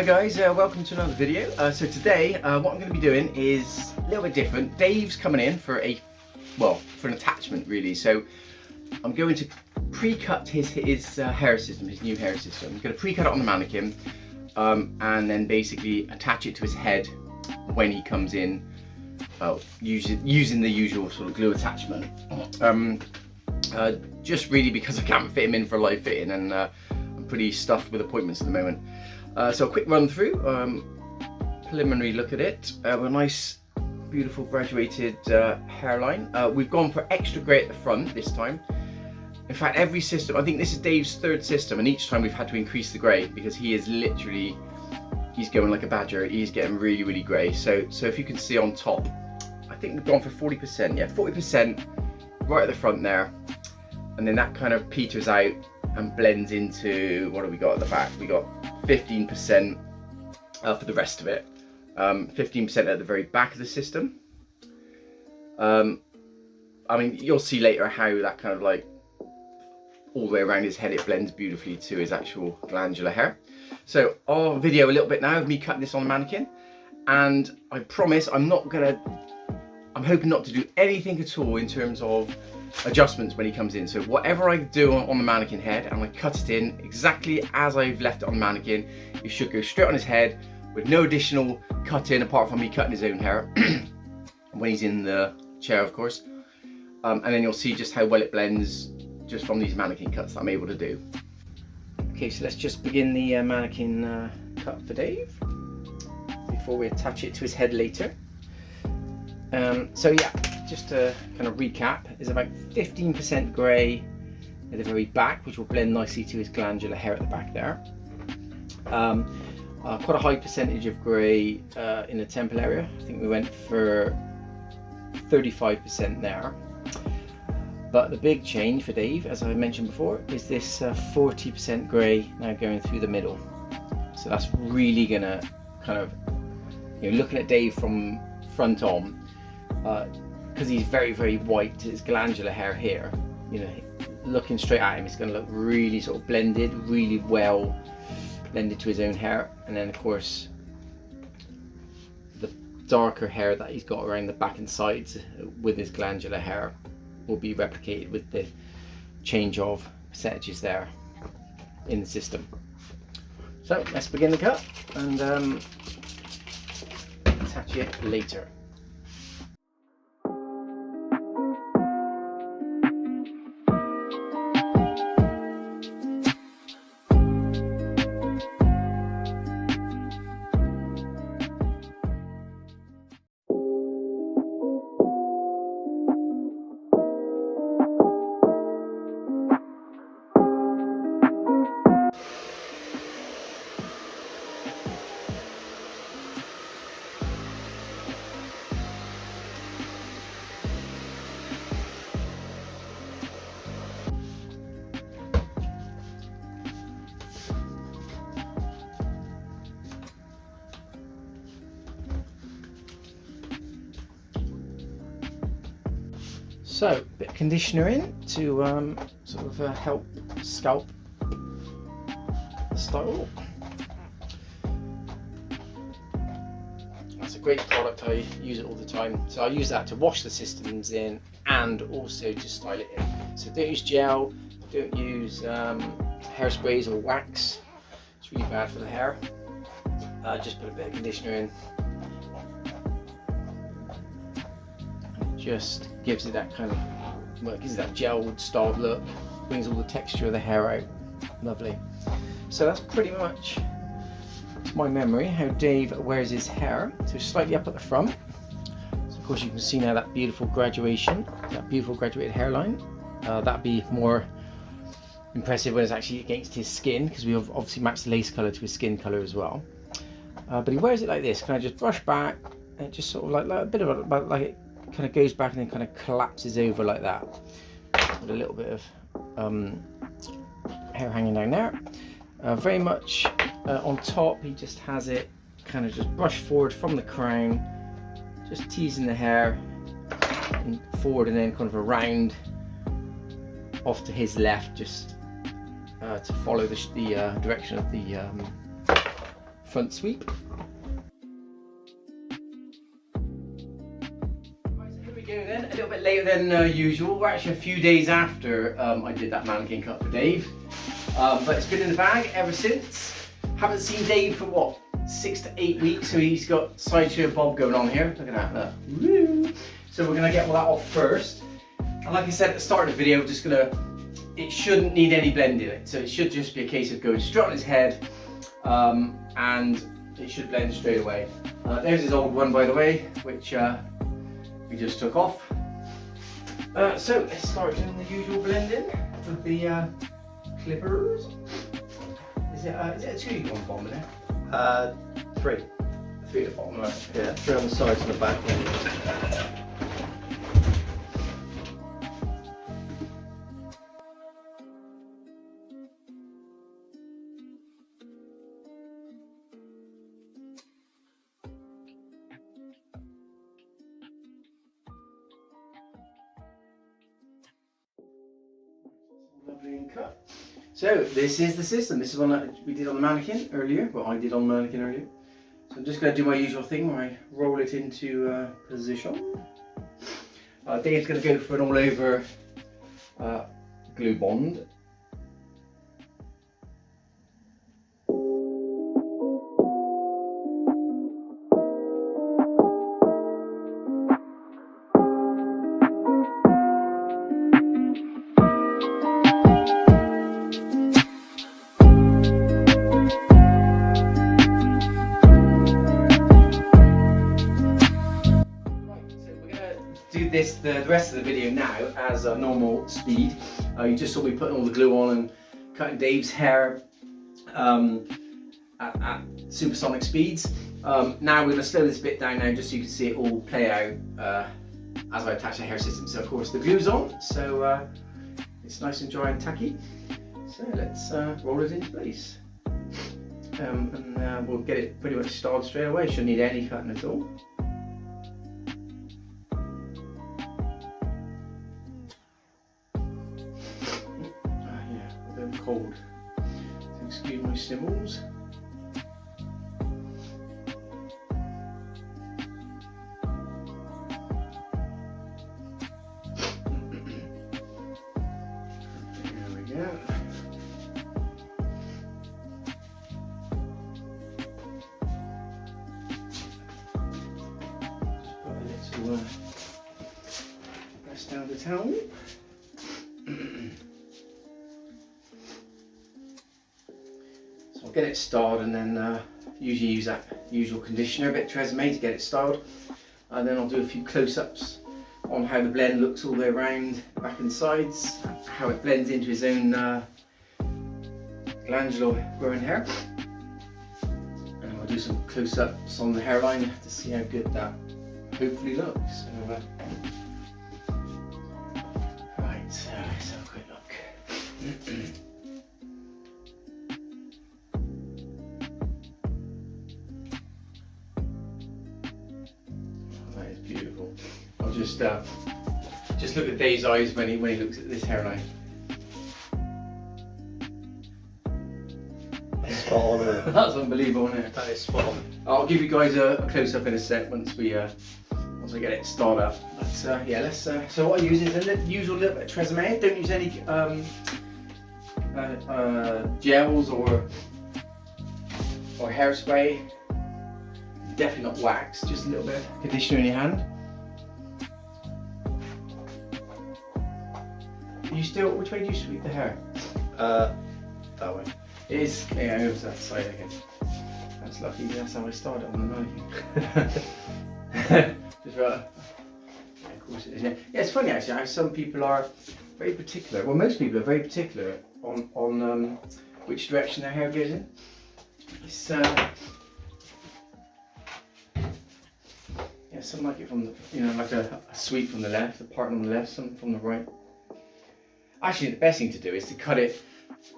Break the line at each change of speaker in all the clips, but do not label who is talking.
guys, welcome to another video. So today what I'm going to be doing is a little bit different. Dave's coming in for for an attachment really. So I'm going to pre-cut his hair system, his new hair system. I'm going to pre-cut it on the mannequin and then basically attach it to his head when he comes in, using the usual sort of glue attachment. Just really because I can't fit him in for a live fitting, and I'm pretty stuffed with appointments at the moment. So a quick run through, preliminary look at it. A nice, beautiful graduated hairline. We've gone for extra grey at the front this time. In fact, every system, I think this is Dave's third system, and each time we've had to increase the grey because he is literally, he's going like a badger. He's getting really, really grey. So if you can see on top, I think we've gone for 40%. Yeah, 40% right at the front there, and then that kind of peters out and blends into, what have we got at the back? We got 15% for the rest of it. 15% at the very back of the system. I mean, you'll see later how that kind of like all the way around his head, it blends beautifully to his actual glandular hair. So I'll video a little bit now of me cutting this on the mannequin, and I promise I'm hoping not to do anything at all in terms of adjustments when he comes in. So whatever I do on the mannequin head, I'm going to cut it in exactly as I've left it on the mannequin. It should go straight on his head with no additional cut in apart from me cutting his own hair when he's in the chair, of course. And then you'll see just how well it blends just from these mannequin cuts that I'm able to do. Okay, so let's just begin the mannequin cut for Dave before we attach it to his head later. So yeah, just to kind of recap, there's about 15% grey at the very back, which will blend nicely to his glandular hair at the back there. Quite a high percentage of grey in the temple area. I think we went for 35% there. But the big change for Dave, as I mentioned before, is this 40% grey now going through the middle. So that's really gonna kind of, you know, looking at Dave from front on, because he's very, very white, his glandular hair here, you know, looking straight at him, it's going to look really sort of blended, really well blended to his own hair. And then of course the darker hair that he's got around the back and sides with his glandular hair will be replicated with the change of percentages there in the system. So let's begin the cut and attach it later. So, a bit of conditioner in to sort of help scalp the style. That's a great product, I use it all the time. So I use that to wash the systems in and also to style it in. So don't use gel, don't use hairsprays or wax. It's really bad for the hair. Just put a bit of conditioner in. Just gives it that kind of, well, it gives it that gel styled look, brings all the texture of the hair out. Lovely. So that's pretty much, to my memory, how Dave wears his hair. So slightly up at the front. So of course you can see now that beautiful graduation, that beautiful graduated hairline. That'd be more impressive when it's actually against his skin, because we have obviously matched the lace colour to his skin colour as well. But he wears it like this. Can I just brush back and it just sort of like a bit of like it kind of goes back and then kind of collapses over like that, with a little bit of hair hanging down there. Very much on top, he just has it kind of just brushed forward from the crown, just teasing the hair and forward and then kind of around off to his left, just to follow the direction of the front sweep. Right, so here we go then, a little bit later than usual. We're actually a few days after I did that mannequin cut for Dave. But it's been in the bag ever since. Haven't seen Dave for what, 6 to 8 weeks, so he's got sideshow bob going on here. Look at that, look. Woo. So we're gonna get all that off first. And like I said at the start of the video, it shouldn't need any blend in it. So it should just be a case of going straight on his head, and it should blend straight away. There's his old one, by the way, which we just took off. So let's start doing the usual blending with the clippers. Is it a 2 you want bomb in there?
3.
3 at the bottom, right?
Yeah, 3 on the sides and the back.
Lovely and cut. So this is the system. This is one that we did on the mannequin earlier. Well, I did on the mannequin earlier. So I'm just going to do my usual thing where I roll it into position. Dave's going to go for an all-over glue bond. Do this the rest of the video now as a normal speed. You just saw me putting all the glue on and cutting Dave's hair at supersonic speeds. Now we're going to slow this bit down now just so you can see it all play out as I attach the hair system. So of course the glue's on, so it's nice and dry and tacky. So let's roll it into place. And we'll get it pretty much started straight away. Shouldn't need any cutting at all. Cold. So excuse my sniffles. There we go. Just put a little press down the towel. I'll get it styled and then usually use that usual conditioner, a bit of Tresemme to get it styled. And then I'll do a few close-ups on how the blend looks all the way around, the back and sides, how it blends into his own glandular growing hair. And I'll do some close-ups on the hairline to see how good that hopefully looks. So, right, so let's have a quick look. Beautiful. I'll just look at Dave's eyes when he looks at this hairline.
Spot on, isn't it?
That's unbelievable, isn't it?
That is spot on.
I'll give you guys a close up in a sec once we get it started up. But yeah, let's. So what I use is a usual little bit of Tresemme. Don't use any gels or hairspray. Definitely not wax, just a little bit of conditioner in your hand. Which way do you sweep the hair?
That way.
It is, yeah, it was that side again. That's lucky, that's how I started on the mannequin. Just right. Yeah, of course it is. Yeah, it's funny actually how some people are very particular, well most people are very particular on which direction their hair goes in. It's, yeah, some like it from the, like a sweep from the left, a part on the left, some from the right. Actually, the best thing to do is to cut it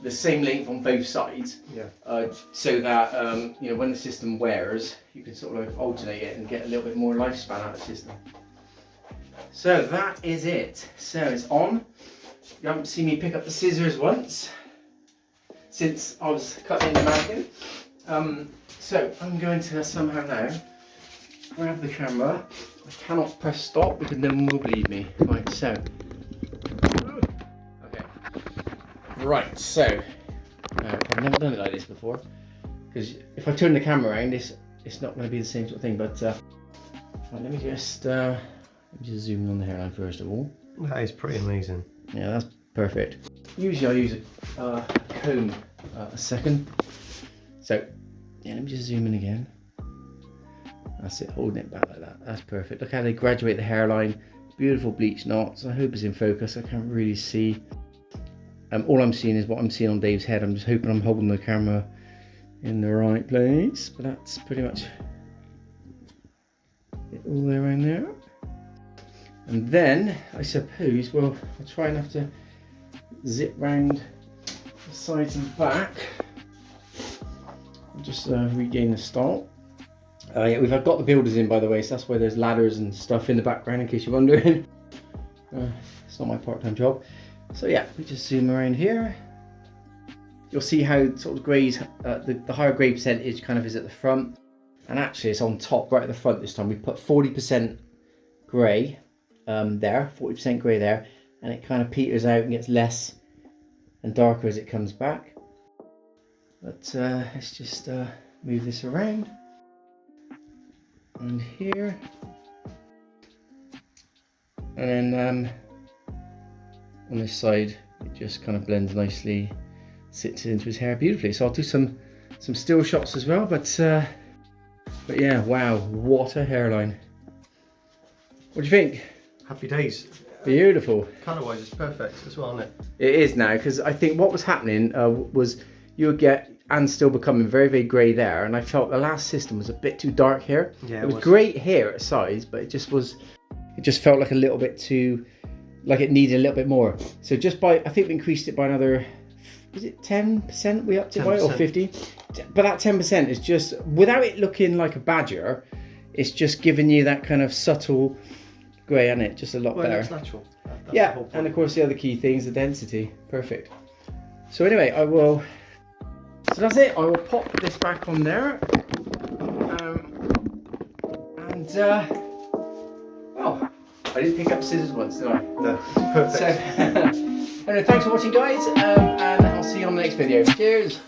the same length on both sides.
Yeah.
So that when the system wears, you can sort of like alternate it and get a little bit more lifespan out of the system. So that is it. So it's on. You haven't seen me pick up the scissors once since I was cutting the mannequin. So I'm going to somehow now grab the camera. I cannot press stop because no one will believe me. Right, so. Okay. Right, so. I've never done it like this before. Because if I turn the camera around, it's not going to be the same sort of thing. But right, let me just zoom in on the hairline first of all.
That is pretty amazing.
Yeah, that's perfect. Usually I use a comb a second. So, yeah, let me just zoom in again. That's it, holding it back like that. That's perfect. Look how they graduate the hairline. Beautiful bleach knots. I hope it's in focus. I can't really see. All I'm seeing is what I'm seeing on Dave's head. I'm just hoping I'm holding the camera in the right place. But that's pretty much it all there around there. And then, I suppose, well, I'll try and have to zip round the sides and back. Just regain the style. Yeah, we've got the builders in, by the way, so that's why there's ladders and stuff in the background, in case you're wondering. It's not my part-time job. So yeah, we just zoom around here. You'll see how sort of greys, the higher grey percentage kind of is at the front, and actually it's on top right at the front this time. We put 40% grey there, 40% grey there, and it kind of peters out and gets less and darker as it comes back. But let's just move this around. And here. And then on this side, it just kind of blends nicely, sits into his hair beautifully. So I'll do some still shots as well, but yeah, wow, what a hairline. What do you think?
Happy days.
Beautiful.
Colour-wise, it's perfect as well, isn't it?
It is now, because I think what was happening was you would get, and still becoming very, very grey there, and I felt the last system was a bit too dark here.
Yeah,
it was great here at size, but it just felt like a little bit too, like it needed a little bit more. So just by, I think we increased it by another, is it 10% we upped it by, or 50? But that 10% is just, without it looking like a badger, it's just giving you that kind of subtle grey, isn't it? Just a lot better.
It looks natural. That's
yeah,
the whole point.
and of course the other key thing is the density. Perfect. So anyway, so that's it. I will pop this back on there. Well, I didn't pick up scissors once, did I?
No, perfect.
So, anyway, thanks for watching, guys, and I'll see you on the next video. Cheers.